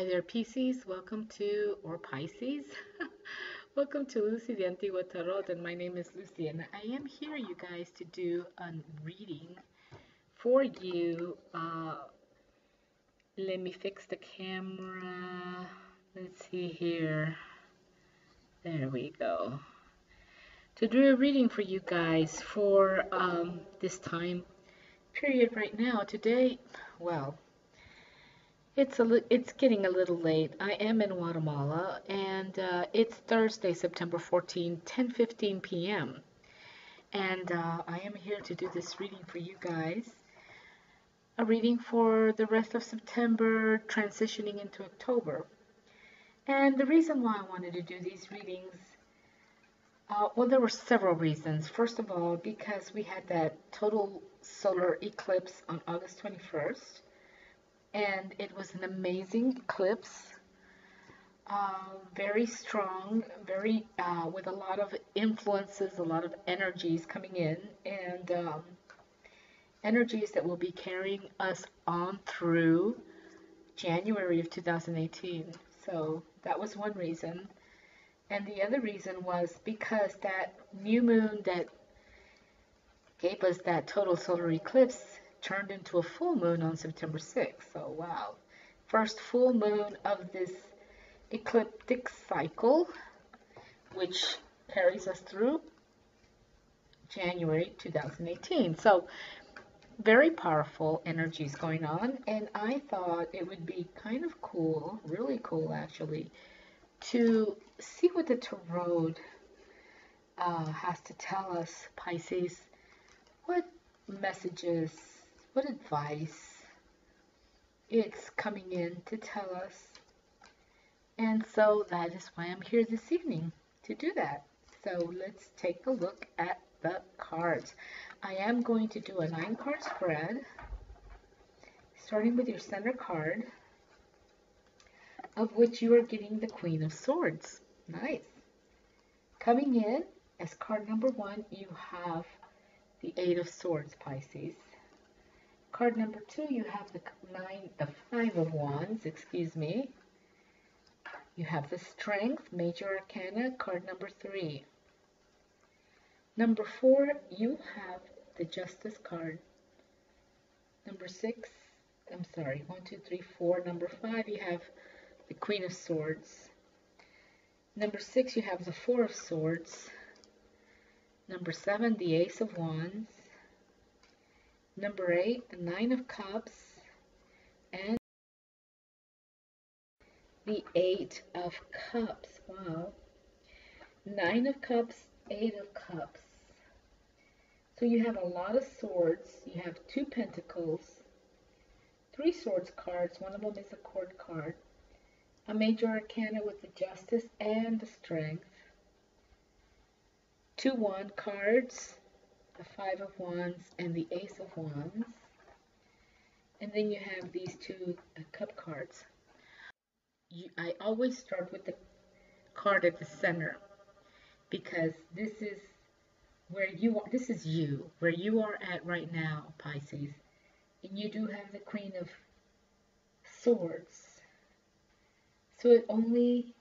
Hi there, Pisces. Welcome to, or Pisces. Welcome to Lucy the Antigua Tarot, and my name is Lucy, and I am here, you guys, to do a reading for you. Let me fix the camera. Let's see here. There we go. To do a reading for you guys for this time period right now. Today, well, it's getting a little late. I am in Guatemala, and it's Thursday, September 14, 10:15 p.m. And I am here to do this reading for you guys. A reading for the rest of September, transitioning into October. And the reason why I wanted to do these readings, well, there were several reasons. First of all, because we had that total solar eclipse on August 21st. And it was an amazing eclipse, very strong, very with a lot of influences, a lot of energies coming in, and energies that will be carrying us on through January of 2018. So that was one reason. And the other reason was because that new moon that gave us that total solar eclipse turned into a full moon on September 6th. So wow, first full moon of this ecliptic cycle, which carries us through January 2018. So very powerful energies going on, and I thought it would be kind of cool, really cool actually, to see what the tarot has to tell us, Pisces. What messages, what advice it's coming in to tell us. And so that is why I'm here this evening to do that. So let's take a look at the cards. I am going to do a 9-card spread, starting with your center card, of which you are getting the Queen of Swords. Nice. Coming in as card number 1, you have the 8 of Swords, Pisces. Card number 2, you have the 5 of Wands, excuse me. You have the Strength, Major Arcana, card number 3. Number 4, you have the Justice card. Number 6, I'm sorry, 1, 2, 3, 4. Number 5, you have the Queen of Swords. Number 6, you have the 4 of Swords. Number 7, the Ace of Wands. Number 8, the 9 of Cups. And the 8 of Cups. Wow. 9 of Cups, 8 of Cups. So you have a lot of swords. You have 2 pentacles, 3 swords cards. One of them is a court card. A major arcana with the Justice and the Strength. 2 wand cards, the 5 of Wands and the Ace of Wands. And then you have these 2 cup cards. I always start with the card at the center, because this is where you are. This is you, where you are at right now, Pisces. And you do have the Queen of Swords. So it only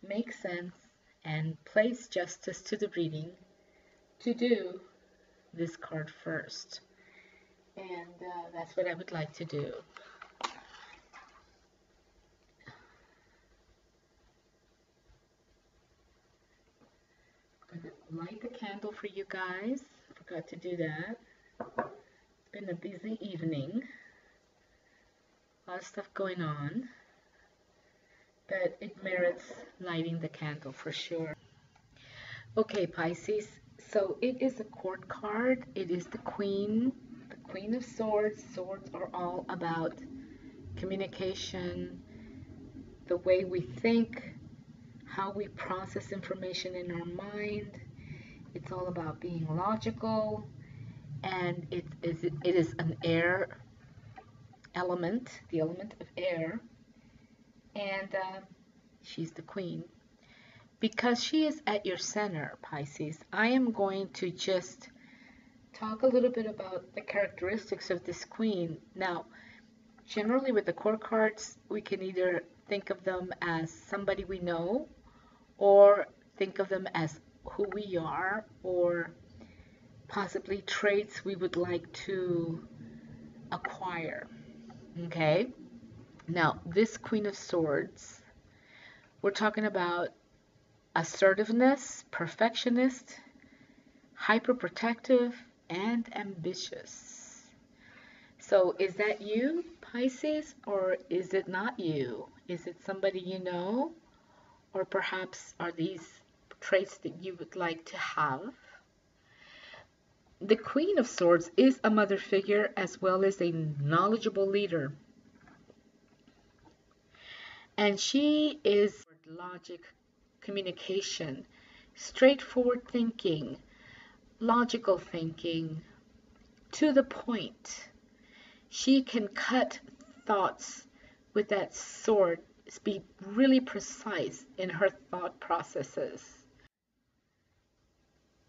makes sense and plays justice to the reading to do this card first. And that's what I would like to do. I'm going to light the candle for you guys. I forgot to do that. It's been a busy evening. A lot of stuff going on. But it merits lighting the candle for sure. Okay, Pisces. So it is a court card. It is the Queen of Swords. Swords are all about communication, the way we think, how we process information in our mind. It's all about being logical, and it is an air element, the element of air, and she's the Queen. Because she is at your center, Pisces, I am going to just talk a little bit about the characteristics of this Queen. Now, Generally, with the court cards, we can either think of them as somebody we know, or think of them as who we are, or possibly traits we would like to acquire. Okay? Now, this Queen of Swords, we're talking about assertiveness, perfectionist, hyperprotective, and ambitious. So is that you, Pisces, or is it not you? Is it somebody you know? Or perhaps are these traits that you would like to have? The Queen of Swords is a mother figure as well as a knowledgeable leader. And she is logic, communication, straightforward thinking, logical thinking, to the point. She can cut thoughts with that sword, be really precise in her thought processes.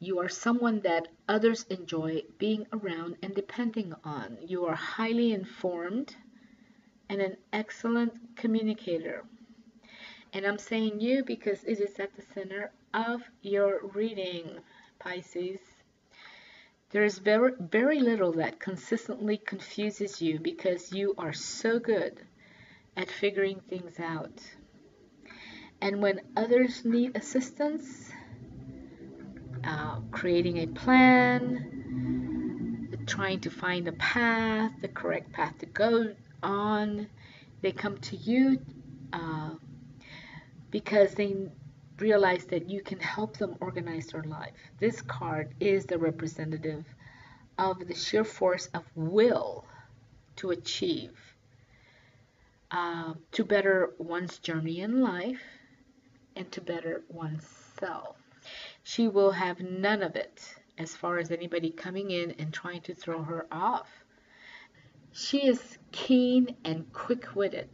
You are someone that others enjoy being around and depending on. You are highly informed and an excellent communicator. And I'm saying you because it is at the center of your reading, Pisces. There is very, very little that consistently confuses you because you are so good at figuring things out. And when others need assistance, creating a plan, trying to find a path, the correct path to go on, they come to you because they realize that you can help them organize their life. This card is the representative of the sheer force of will to achieve, to better one's journey in life and to better oneself. She will have none of it as far as anybody coming in and trying to throw her off. She is keen and quick-witted,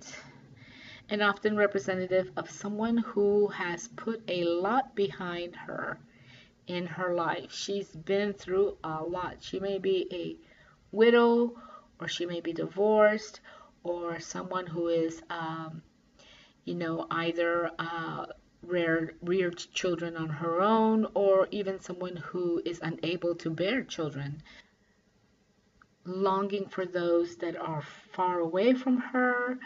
and often representative of someone who has put a lot behind her in her life. She's been through a lot. She may be a widow, or she may be divorced, or someone who is, either reared children on her own, or even someone who is unable to bear children, longing for those that are far away from her,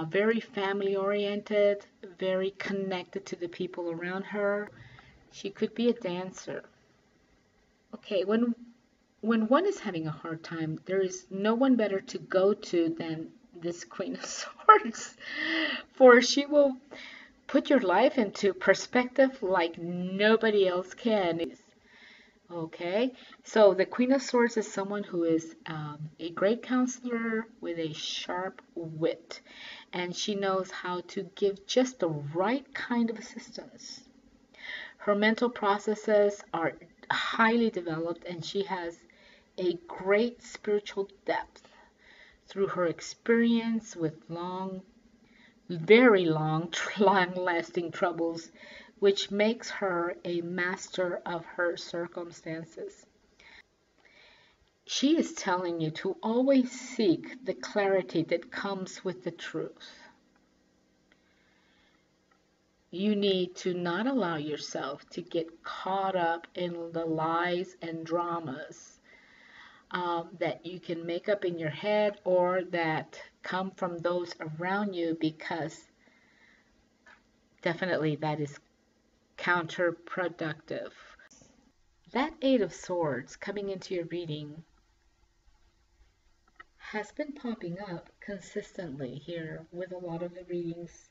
very family oriented, very connected to the people around her. She could be a dancer. Okay, when one is having a hard time, there is no one better to go to than this Queen of Swords, for she will put your life into perspective like nobody else can. Okay, so the Queen of Swords is someone who is a great counselor with a sharp wit, and she knows how to give just the right kind of assistance. Her mental processes are highly developed, and she has a great spiritual depth through her experience with very long-lasting troubles, which makes her a master of her circumstances. She is telling you to always seek the clarity that comes with the truth. You need to not allow yourself to get caught up in the lies and dramas that you can make up in your head or that come from those around you, because definitely that is counterproductive. That Eight of Swords coming into your reading has been popping up consistently here with a lot of the readings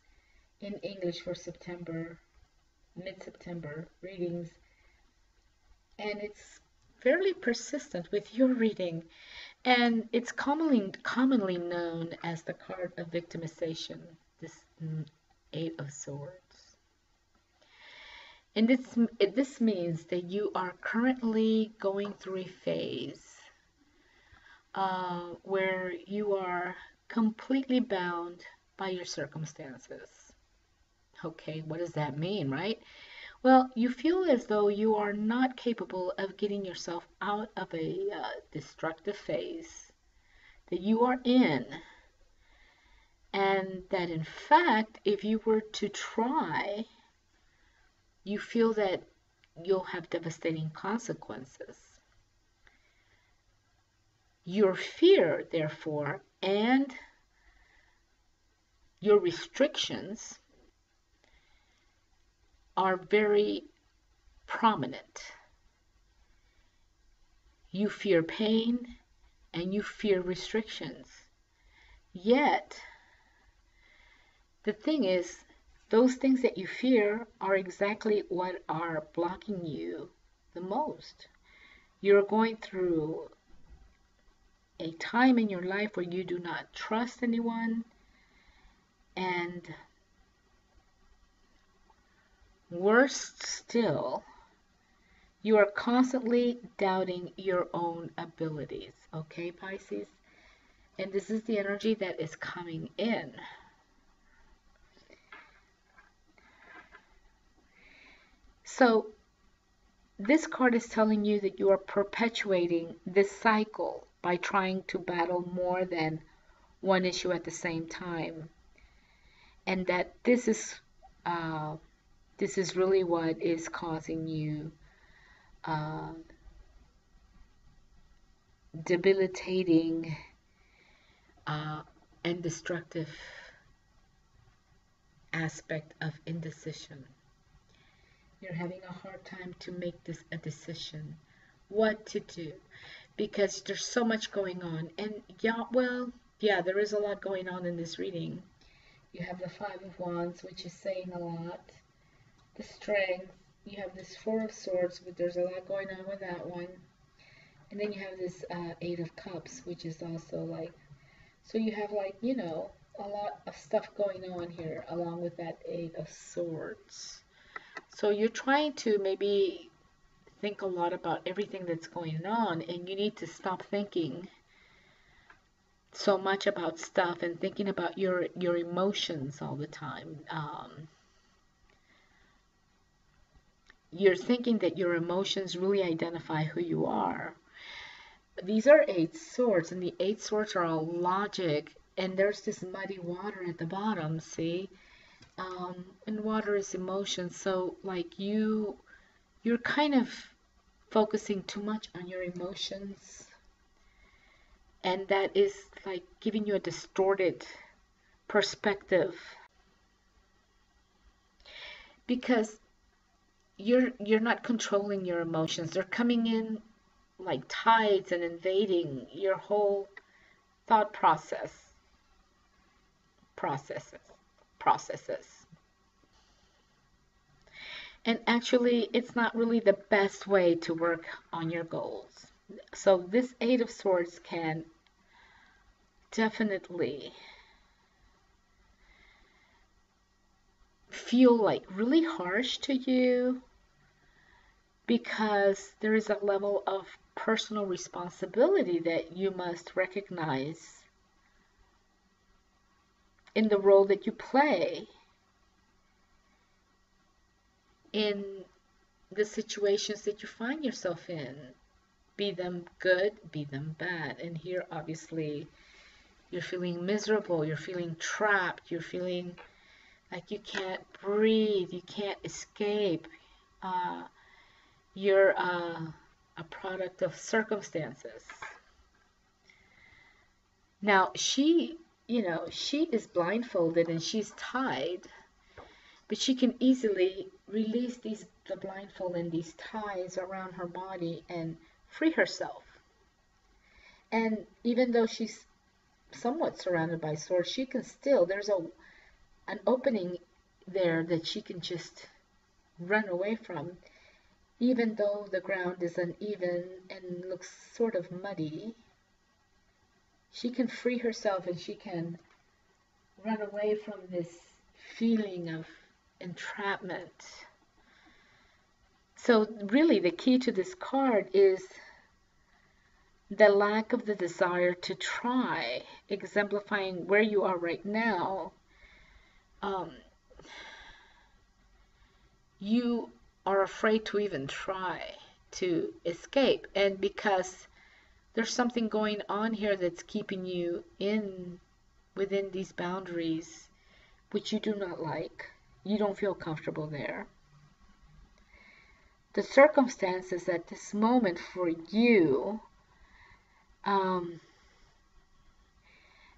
in English for September, mid-September readings, and it's fairly persistent with your reading, and it's commonly known as the card of victimization, this Eight of Swords. And this means that you are currently going through a phase where you are completely bound by your circumstances. Okay, what does that mean, right? Well, you feel as though you are not capable of getting yourself out of a destructive phase that you are in. And that in fact, if you were to try, you feel that you'll have devastating consequences. Your fear, therefore, and your restrictions are very prominent. You fear pain and you fear restrictions. Yet, the thing is, those things that you fear are exactly what are blocking you the most. You're going through a time in your life where you do not trust anyone, and worse still, you are constantly doubting your own abilities. Okay, Pisces? And this is the energy that is coming in. So, this card is telling you that you are perpetuating this cycle by trying to battle more than one issue at the same time. And that this is really what is causing you debilitating and destructive aspect of indecision. You're having a hard time to make this a decision, what to do, because there's so much going on. And yeah, well, yeah, there is a lot going on in this reading. You have the Five of Wands, which is saying a lot. The Strength. You have this Four of Swords, but there's a lot going on with that one. And then you have this Eight of Cups, which is also like, so you have like, you know, a lot of stuff going on here, along with that Eight of Swords. So you're trying to maybe think a lot about everything that's going on, and you need to stop thinking so much about stuff and thinking about your emotions all the time. You're thinking that your emotions really identify who you are. These are Eight Swords, and the Eight Swords are all logic, and there's this muddy water at the bottom, see? And water is emotion, so like you're kind of focusing too much on your emotions, and that is like giving you a distorted perspective, because you're not controlling your emotions. They're coming in like tides and invading your whole thought processes. And actually, it's not really the best way to work on your goals. So this Eight of Swords can definitely feel like really harsh to you, because there is a level of personal responsibility that you must recognize in the role that you play in the situations that you find yourself in, be them good, be them bad. And here, obviously, you're feeling miserable, you're feeling trapped, you're feeling like you can't breathe, you can't escape. You're a product of circumstances. Now, she is blindfolded and she's tied, but she can easily release the blindfold and these ties around her body and free herself. And even though she's somewhat surrounded by swords, she can still, there's an opening there that she can just run away from, even though the ground is uneven and looks sort of muddy. She can free herself and she can run away from this feeling of entrapment. So really the key to this card is the lack of the desire to try, exemplifying where you are right now. You are afraid to even try to escape, and because there's something going on here that's keeping you in within these boundaries which you do not like. You don't feel comfortable there. The circumstances at this moment for you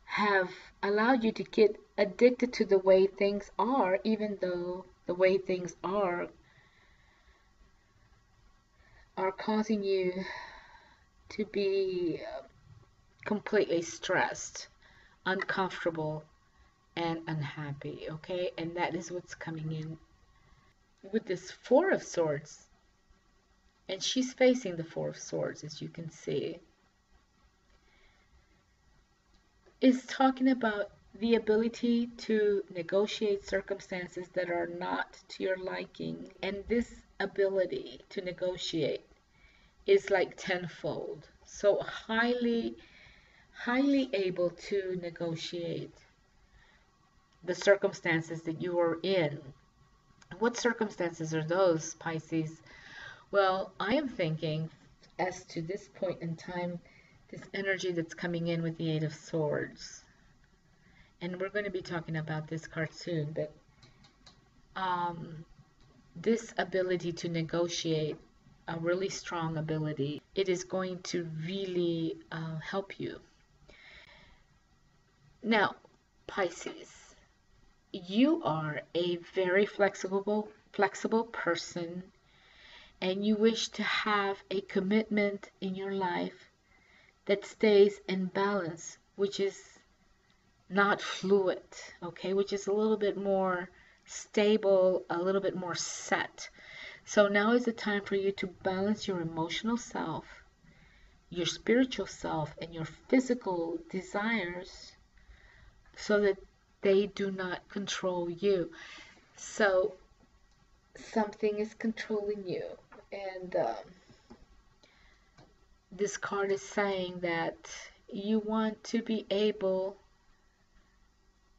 have allowed you to get addicted to the way things are, even though the way things are causing you to be completely stressed, uncomfortable, and unhappy, okay? And that is what's coming in with this Four of Swords. And she's facing the Four of Swords, as you can see. Is talking about the ability to negotiate circumstances that are not to your liking. And this ability to negotiate is like tenfold. So highly able to negotiate the circumstances that you are in. What circumstances are those, Pisces? Well, I am thinking, as to this point in time, this energy that's coming in with the Eight of Swords. And we're going to be talking about this card soon, but this ability to negotiate, a really strong ability, it is going to really help you. Now, Pisces, you are a very flexible person, and you wish to have a commitment in your life that stays in balance, which is not fluid, okay, which is a little bit more stable, a little bit more set. So now is the time for you to balance your emotional self, your spiritual self, and your physical desires so that they do not control you. So something is controlling you, and this card is saying that you want to be able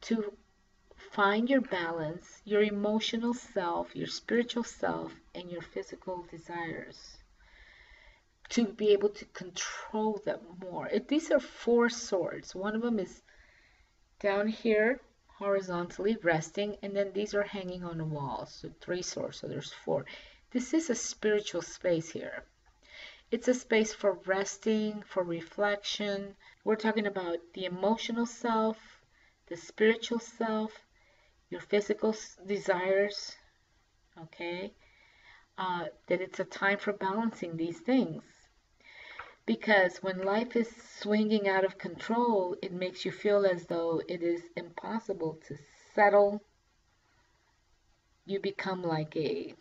to find your balance, your emotional self, your spiritual self, and your physical desires, to be able to control them more. These are four swords. One of them is down here horizontally resting, and then these are hanging on the wall. So three swords, so there's four. This is a spiritual space here. It's a space for resting, for reflection. We're talking about the emotional self, the spiritual self, your physical desires, okay? That it's a time for balancing these things. Because when life is swinging out of control, it makes you feel as though it is impossible to settle. You become like a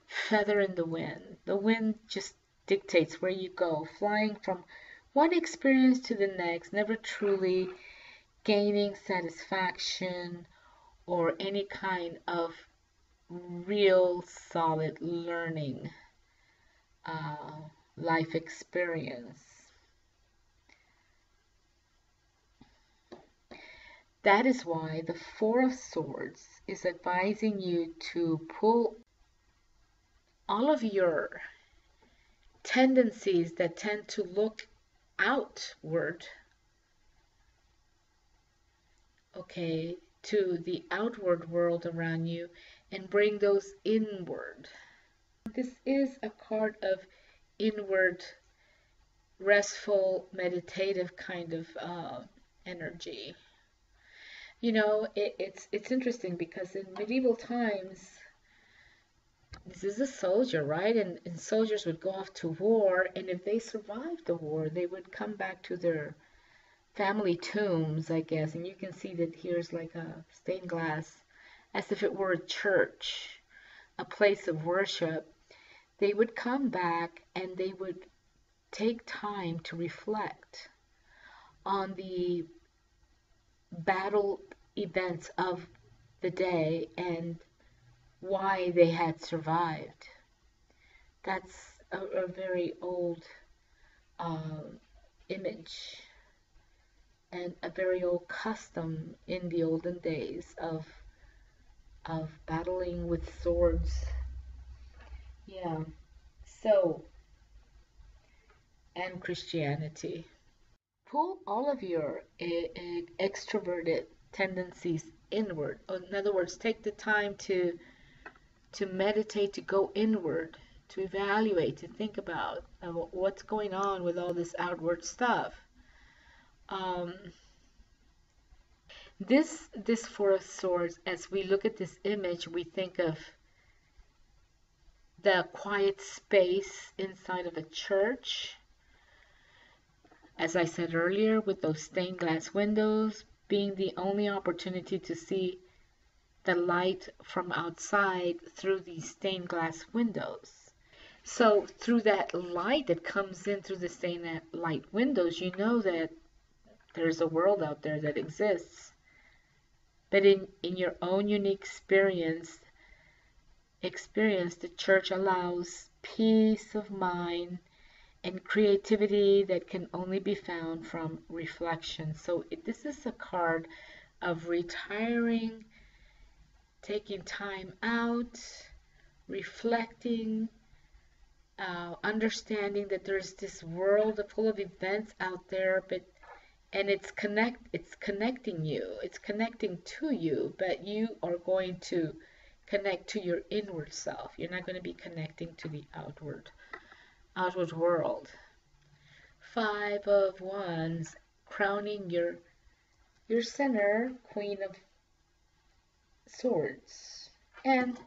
feather in the wind. The wind just dictates where you go, flying from one experience to the next, never truly gaining satisfaction or any kind of real solid learning life experience. That is why the Four of Swords is advising you to pull all of your tendencies that tend to look outward, okay, to the outward world around you, and bring those inward. This is a card of inward, restful, meditative kind of energy. You know, it's interesting because in medieval times, this is a soldier, right? And soldiers would go off to war, and if they survived the war, they would come back to their family tombs, I guess. And you can see that here's like a stained glass, as if it were a church, a place of worship. They would come back and they would take time to reflect on the battle events of the day and why they had survived. That's a very old image and a very old custom in the olden days of battling with swords. Yeah. So, and Christianity. pull all of your extroverted tendencies inward. In other words, take the time to meditate, to go inward, to evaluate, to think about what's going on with all this outward stuff. Um, this Four of Swords, as we look at this image, we think of the quiet space inside of a church. As I said earlier, with those stained glass windows being the only opportunity to see the light from outside through these stained glass windows. So through that light that comes in through the stained light windows, you know that there's a world out there that exists. But in your own unique experience, the church allows peace of mind and creativity that can only be found from reflection. So this is a card of retiring, taking time out, reflecting, understanding that there's this world full of events out there, and it's connecting you, it's connecting to you, but you are going to connect to your inward self. You're not going to be connecting to the outward world. Five of Wands, crowning your center, Queen of Swords. And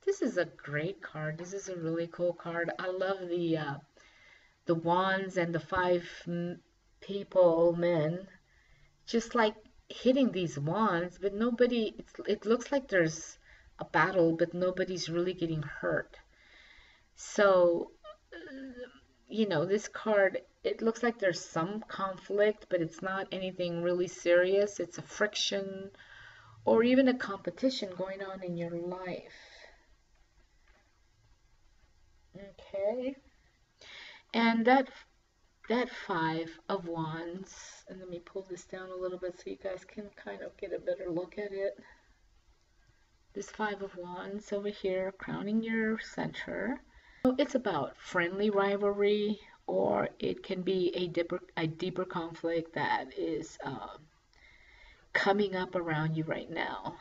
this is a great card. This is a really cool card. I love the wands and the five men, just like hitting these wands, but nobody. It looks like there's a battle, but nobody's really getting hurt. So, this card, it looks like there's some conflict, but it's not anything really serious. It's a friction or even a competition going on in your life. Okay. And that Five of Wands, and let me pull this down a little bit so you guys can kind of get a better look at it. This Five of Wands over here, crowning your center. So it's about friendly rivalry, or it can be a deeper conflict that is coming up around you right now.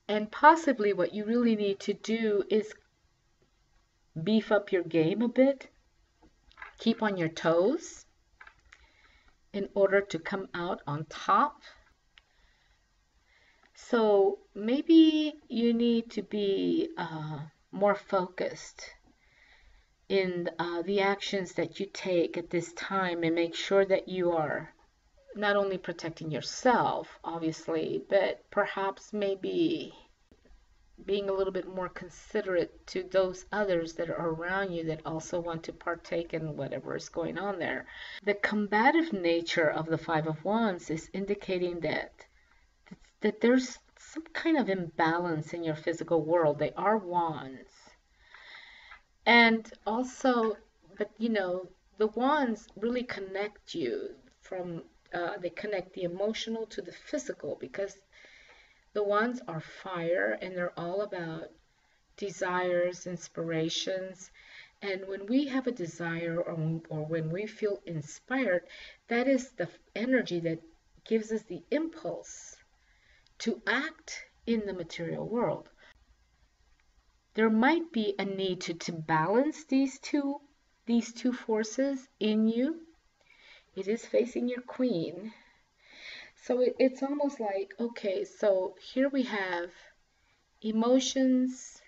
And possibly what you really need to do is beef up your game a bit. Keep on your toes in order to come out on top. So maybe you need to be more focused in the actions that you take at this time, and make sure that you are not only protecting yourself, obviously, but perhaps maybe being a little bit more considerate to those others that are around you that also want to partake in whatever is going on there. The combative nature of the Five of Wands is indicating that there's some kind of imbalance in your physical world. They are wands. And also, but the wands really connect you from, they connect the emotional to the physical, because the wands are fire, and they're all about desires, inspirations. And when we have a desire, or when we feel inspired, that is the energy that gives us the impulse to act in the material world. There might be a need to balance these two forces in you. It is facing your queen. So it's almost like, okay, so here we have emotions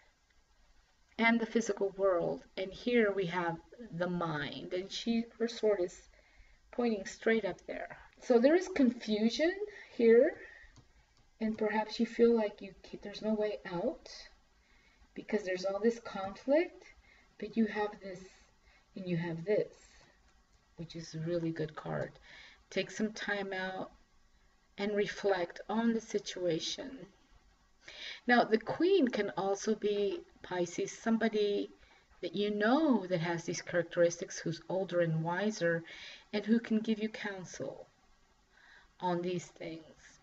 and the physical world, and here we have the mind, and her sword is pointing straight up there. So there is confusion here, and perhaps you feel like there's no way out because there's all this conflict, but you have this and you have this, which is a really good card. Take some time out and reflect on the situation. Now, the Queen can also be, Pisces, somebody that you know that has these characteristics, who's older and wiser, and who can give you counsel on these things.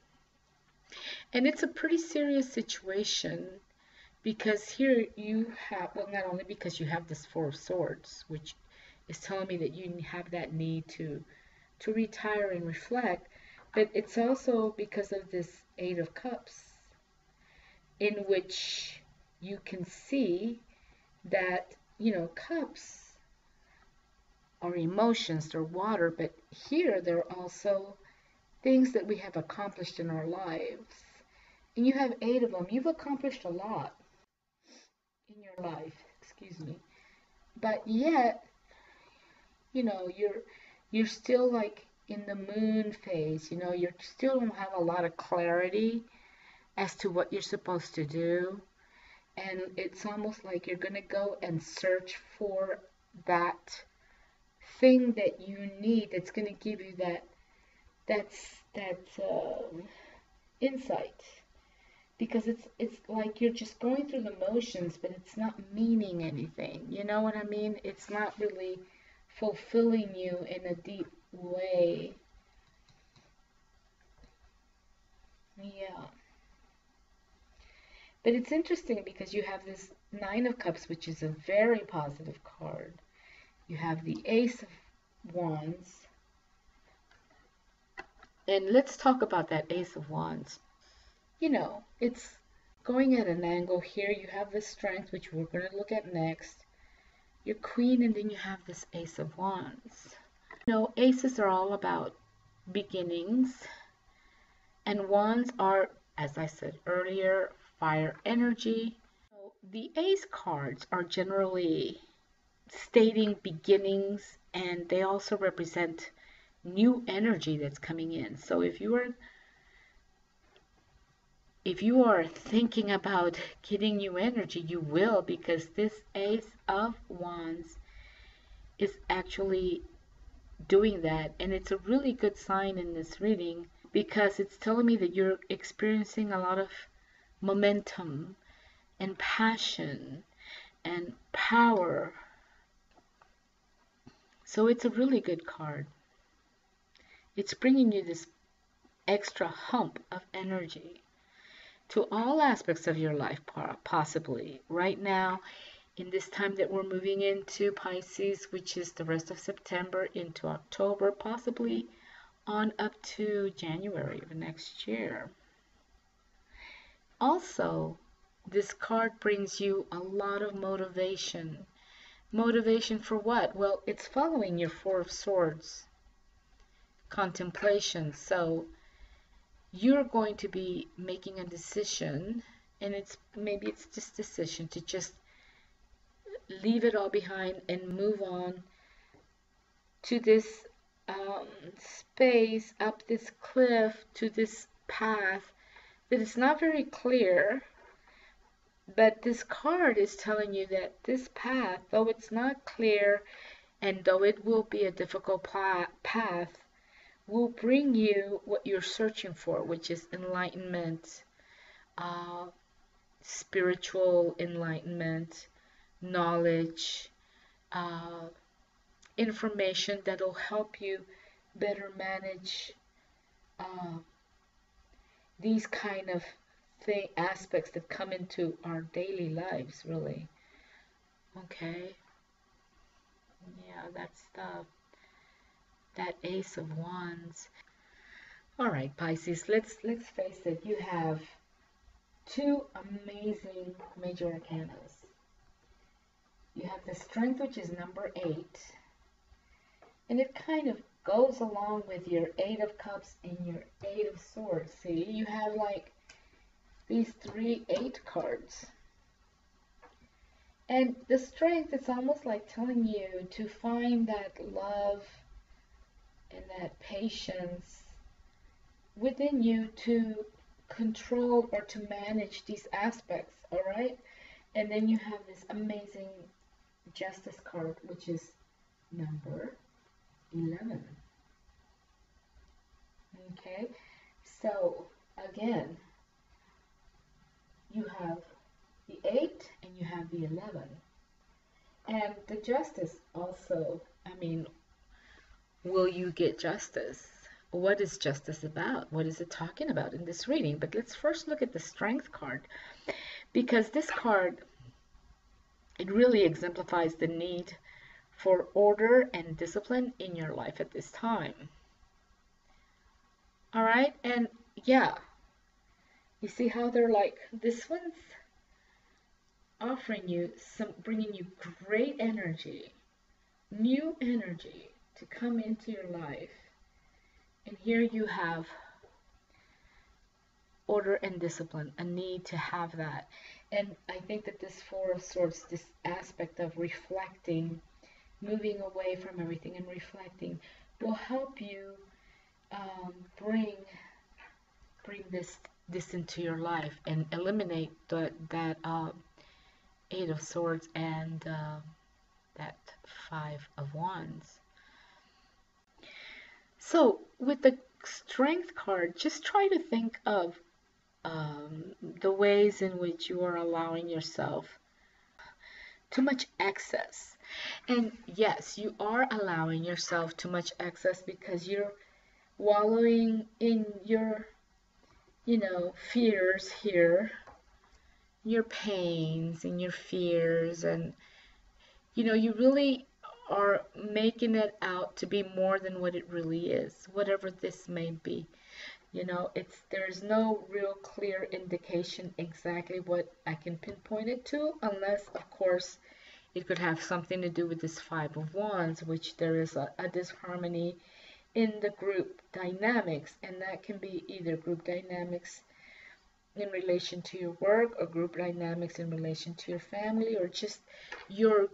And it's a pretty serious situation, because here you have, well, not only because you have this Four of Swords, which is telling me that you have that need to to retire and reflect, but it's also because of this Eight of Cups, in which you can see that, cups are emotions, they're water, but here they're also things that we have accomplished in our lives. And you have 8 of them. You've accomplished a lot in your life, excuse me. But yet, you're still like in the moon phase, you still don't have a lot of clarity as to what you're supposed to do. And it's almost like you're going to go and search for that thing that you need that's going to give you that insight, because it's like you're just going through the motions, but it's not meaning anything. You know what I mean? It's not really fulfilling you in a deep way. Yeah. But it's interesting because you have this Nine of Cups, which is a very positive card. You have the Ace of Wands. And let's talk about that Ace of Wands. It's going at an angle here. You have the Strength, which we're going to look at next. Your Queen, and then you have this Ace of Wands. Aces are all about beginnings. And Wands are, as I said earlier, fire energy. The Ace cards are generally stating beginnings, and they also represent new energy that's coming in. So if you are thinking about getting new energy, you will, because this Ace of Wands is actually doing that. And it's a really good sign in this reading, because it's telling me that you're experiencing a lot of momentum and passion and power. So it's a really good card. It's bringing you this extra hump of energy to all aspects of your life, possibly. Right now, in this time that we're moving into Pisces, which is the rest of September into October, possibly on up to January of next year. Also, this card brings you a lot of motivation. Motivation for what? Well, it's following your Four of Swords contemplation. So you're going to be making a decision, and maybe it's this decision to just leave it all behind and move on to this space, up this cliff, to this path that is not very clear. But this card is telling you that this path, though it's not clear, and though it will be a difficult path, will bring you what you're searching for, which is enlightenment, spiritual enlightenment, knowledge, information that will help you better manage these kind of aspects that come into our daily lives, really. Okay. Yeah, that's that Ace of Wands. All right, Pisces, let's face it. You have two amazing major arcanas. You have the Strength, which is number 8, and it kind of goes along with your 8 of Cups and your 8 of Swords. See, you have like these 3 8 cards. And the Strength, it's almost like telling you to find that love and that patience within you to control or to manage these aspects, all right? And then you have this amazing Justice card, which is number 11. Okay, so again, you have the 8 and you have the 11. And the Justice also, will you get justice? What is justice about? What is it talking about in this reading? But let's first look at the Strength card, because this card, it really exemplifies the need for order and discipline in your life at this time. right? And yeah, you see how they're like, this one's offering you some, bringing you great energy, new energy to come into your life. And here you have order and discipline, a need to have that. And I think that this Four of Swords, this aspect of reflecting, moving away from everything and reflecting, will help you um, bring this into your life and eliminate that Eight of Swords and that Five of Wands. So with the Strength card, just try to think of the ways in which you are allowing yourself too much excess. And yes, you are allowing yourself too much excess because you're wallowing in your, fears here, your pains and your fears, and, you really are making it out to be more than what it really is, whatever this may be. There's no real clear indication exactly what I can pinpoint it to, unless, of course, it could have something to do with this Five of Wands, which there is a disharmony in the group dynamics, and that can be either group dynamics in relation to your work, or group dynamics in relation to your family, or just your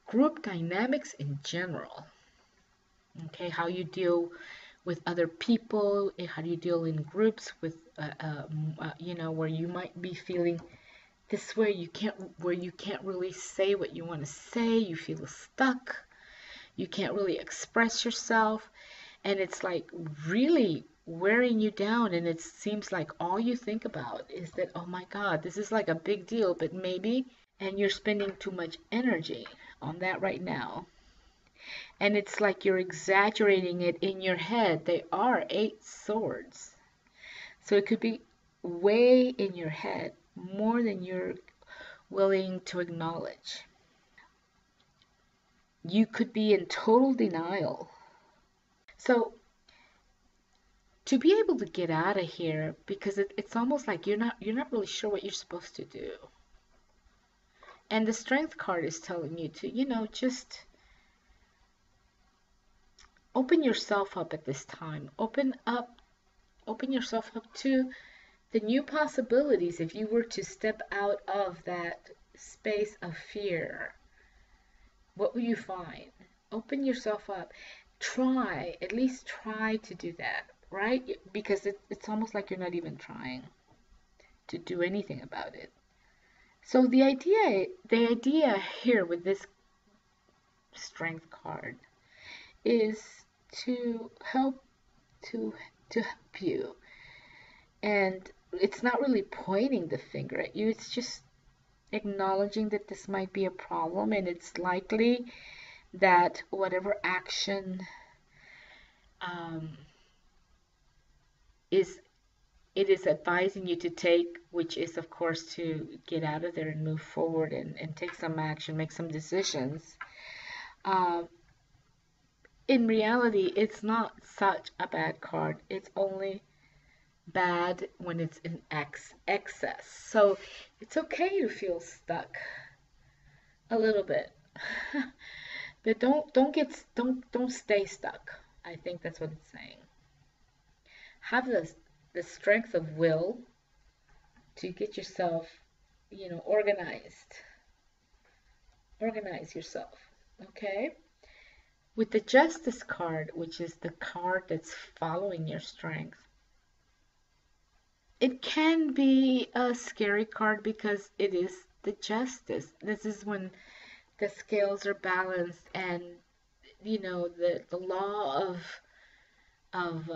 group dynamics in general. Okay, how you deal with other people, how do you deal in groups with, where you might be feeling this way, where you can't really say what you want to say, you feel stuck, you can't really express yourself, and it's like really wearing you down, and it seems like all you think about is that, oh my God, this is like a big deal, but maybe, and you're spending too much energy on that right now. And it's like you're exaggerating it in your head. They are 8 swords. So it could be way in your head, more than you're willing to acknowledge. You could be in total denial. So to be able to get out of here, because it's almost like you're not really sure what you're supposed to do. And the Strength card is telling you to, just open yourself up at this time. Open yourself up to the new possibilities. If you were to step out of that space of fear, what will you find? Open yourself up. At least try to do that, right? Because it's almost like you're not even trying to do anything about it. So the idea here with this Strength card is to help you. And it's not really pointing the finger at you, it's just acknowledging that this might be a problem, and it's likely that whatever action it is advising you to take, which is of course to get out of there and move forward and take some action, make some decisions. In reality, it's not such a bad card. It's only bad when it's in excess. So it's okay to feel stuck a little bit, but don't stay stuck. I think that's what it's saying. Have the strength of will to get yourself, organized. Organize yourself, okay? With the Justice card, which is the card that's following your strength, it can be a scary card because it is the Justice. This is when the scales are balanced, and the law of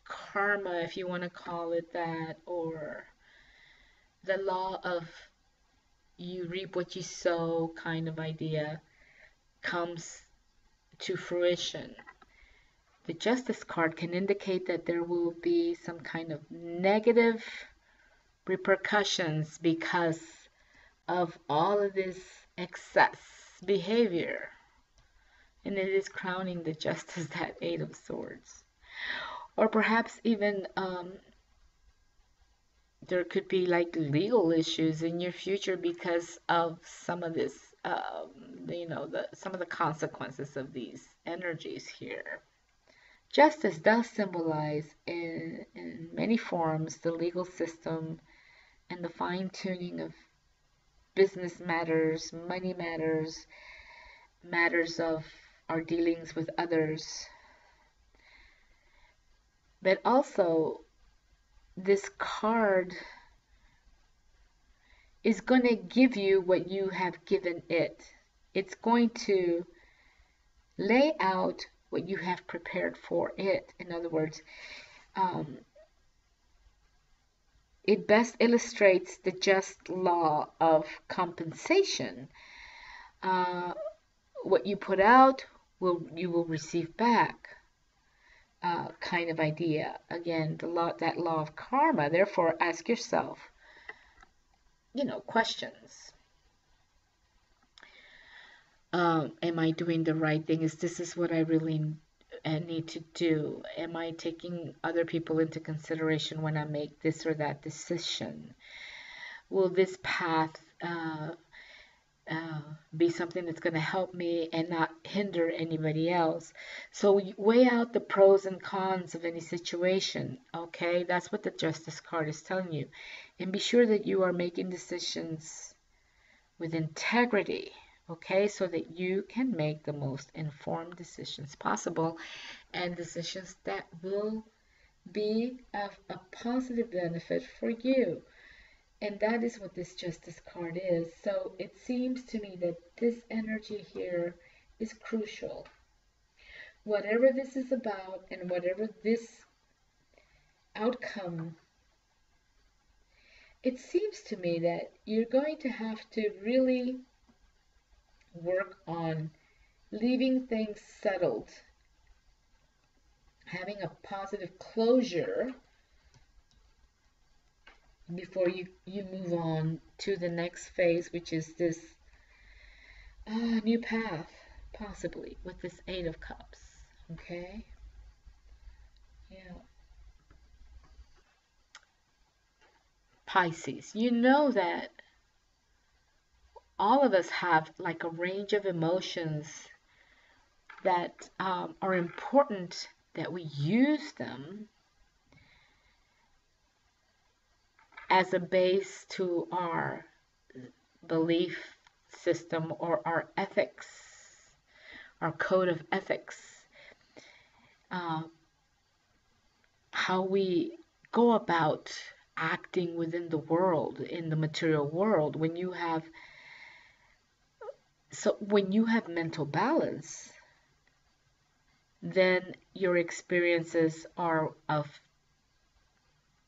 karma, if you want to call it that, or the law of you reap what you sow kind of idea, comes to fruition. The Justice card can indicate that there will be some kind of negative repercussions because of all of this excess behavior. And it is crowning the Justice, that Eight of Swords. or perhaps even there could be like legal issues in your future because of some of this, some of the consequences of these energies here. Justice does symbolize in many forms the legal system and the fine tuning of business matters, money matters, matters of our dealings with others. But also, this card is going to give you what you have given it. It's going to lay out what you have prepared for it. In other words, it best illustrates the just law of compensation. What you put out, you will receive back. Kind of idea. Again, that law of karma. Therefore, ask yourself, questions. Am I doing the right thing? Is what I really need to do? Am I taking other people into consideration when I make this or that decision? Will this path be something that's going to help me and not hinder anybody else? So weigh out the pros and cons of any situation. Okay, that's what the Justice card is telling you. And be sure that you are making decisions with integrity, okay, so that you can make the most informed decisions possible and decisions that will be of a positive benefit for you. And that is what this Justice card is. So it seems to me that this energy here is crucial. Whatever this is about and whatever this outcome, it seems to me that you're going to have to really work on leaving things settled, having a positive closure before you move on to the next phase, which is this new path, possibly, with this Eight of Cups. Okay? Yeah. Pisces, you know that all of us have like a range of emotions that are important that we use them as a base to our belief system or our ethics, our code of ethics, how we go about acting within the world, in the material world. When you have mental balance, then your experiences are of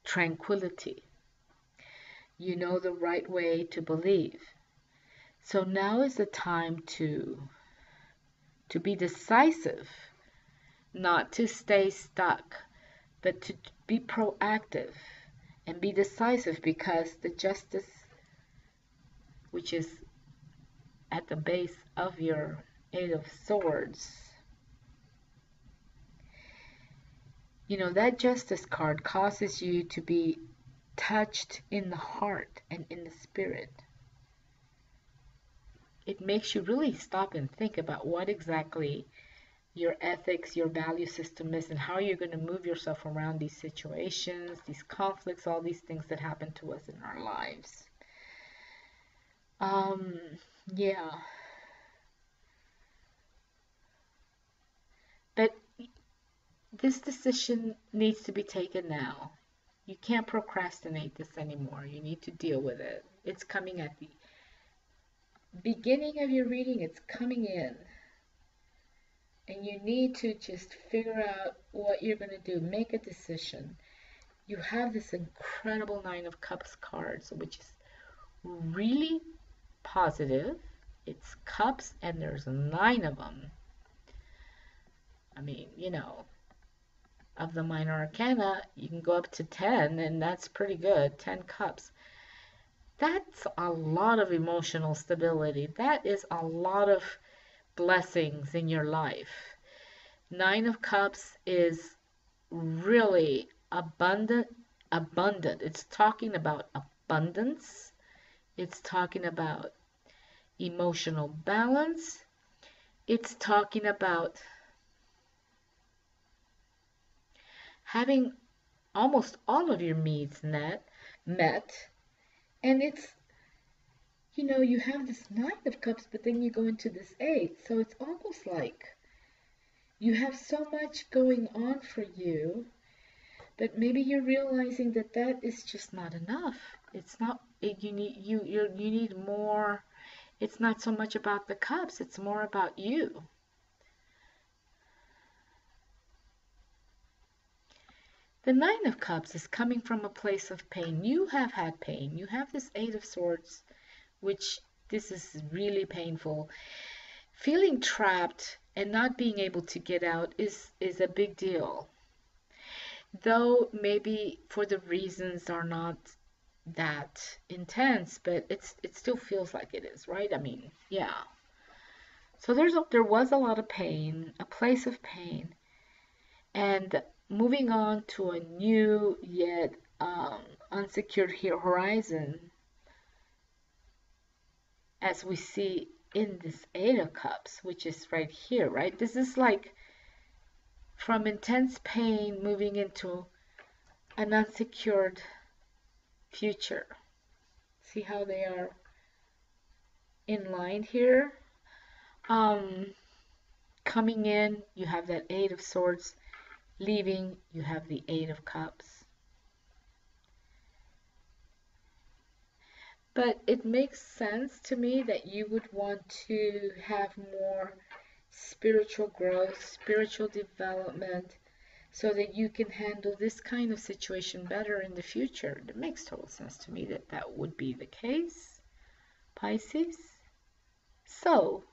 tranquility. You know the right way to believe. So now is the time to be decisive, not to stay stuck, but to be proactive and be decisive, because the Justice, which is at the base of your Eight of Swords, that Justice card causes you to be touched in the heart and in the spirit. It makes you really stop and think about what exactly your ethics, your value system is, and how you're going to move yourself around these situations, these conflicts, all these things that happen to us in our lives. Yeah. But this decision needs to be taken now. You can't procrastinate this anymore. You need to deal with it. It's coming at the beginning of your reading. It's coming in. And you need to just figure out what you're going to do. Make a decision. You have this incredible Nine of Cups cards, which is really positive. It's cups and there's 9 of them. I mean, of the minor arcana, you can go up to 10, and that's pretty good. 10 cups. That's a lot of emotional stability. That is a lot of blessings in your life. 9 of Cups is really abundant. It's talking about abundance. It's talking about emotional balance. It's talking about having almost all of your needs met. And it's, you have this Nine of Cups, but then you go into this Eight. So it's almost like you have so much going on for you, but maybe you're realizing that that is just not enough. It's not, you need more. It's not so much about the cups, it's more about you. The Nine of Cups is coming from a place of pain. You have had pain. You have this Eight of Swords, which this is really painful. Feeling trapped and not being able to get out is a big deal. Though there for the reasons are not that intense, but it still feels like it is, right? I mean, yeah. So there was a lot of pain, a place of pain, and moving on to a new yet unsecured horizon, as we see in this Eight of Cups, which is right here, right? This is like from intense pain moving into an unsecured future. See how they are in line here? Coming in, you have that Eight of Swords. Leaving, you have the Eight of Cups. But it makes sense to me that you would want to have more spiritual growth, spiritual development, so that you can handle this kind of situation better in the future. It makes total sense to me that that would be the case, Pisces. So,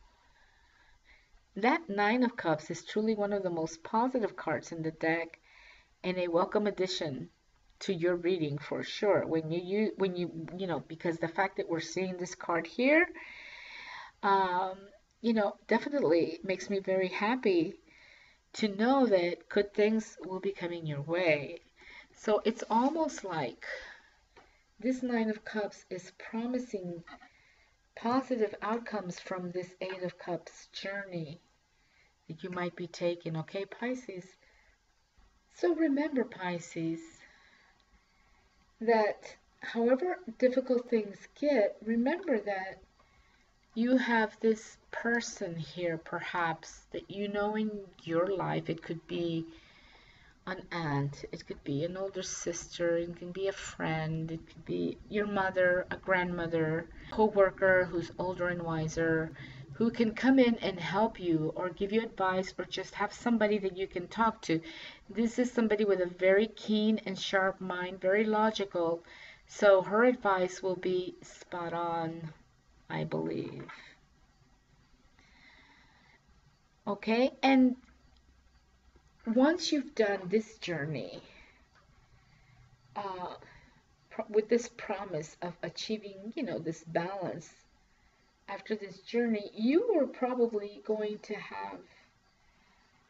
that Nine of Cups is truly one of the most positive cards in the deck, and a welcome addition to your reading for sure. Because the fact that we're seeing this card here, definitely makes me very happy to know that good things will be coming your way. So it's almost like this Nine of Cups is promising positive outcomes from this Eight of Cups journey that you might be taking, okay, Pisces? So remember, Pisces, that however difficult things get, remember that you have this person here, perhaps, that you know in your life. It could be an aunt, it could be an older sister, it can be a friend, it could be your mother, a grandmother, co-worker who's older and wiser, who can come in and help you or give you advice or just have somebody that you can talk to. This is somebody with a very keen and sharp mind, very logical, so her advice will be spot on, I believe. Okay, and once you've done this journey, with this promise of achieving, this balance, after this journey, you are probably going to have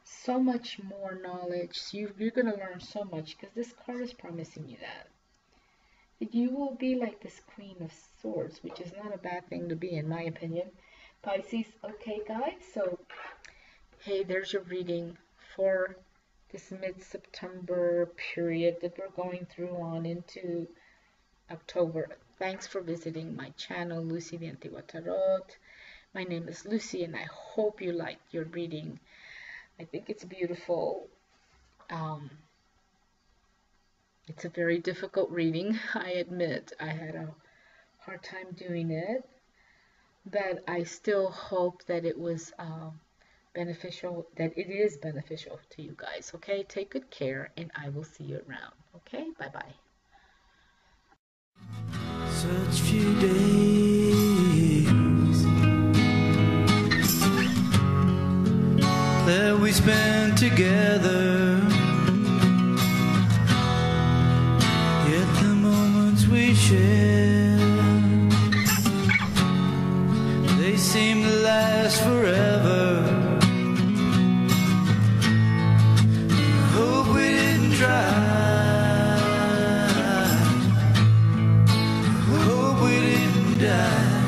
so much more knowledge. You're going to learn so much, because this card is promising you that you will be like this Queen of Swords, which is not a bad thing to be, in my opinion, Pisces. Okay, guys, so hey, there's your reading for this mid-September period that we're going through on into October. Thanks for visiting my channel, Lucy the Antigua Tarot. My name is Lucy, and I hope you liked your reading. I think it's beautiful. It's a very difficult reading, I admit. I had a hard time doing it, but I still hope that it was beneficial, that it is beneficial to you guys. Okay, take good care, and I will see you around. Okay, bye-bye. Such few days that we spent together, yet the moments we shared, they seem to last forever. Hope we didn't die.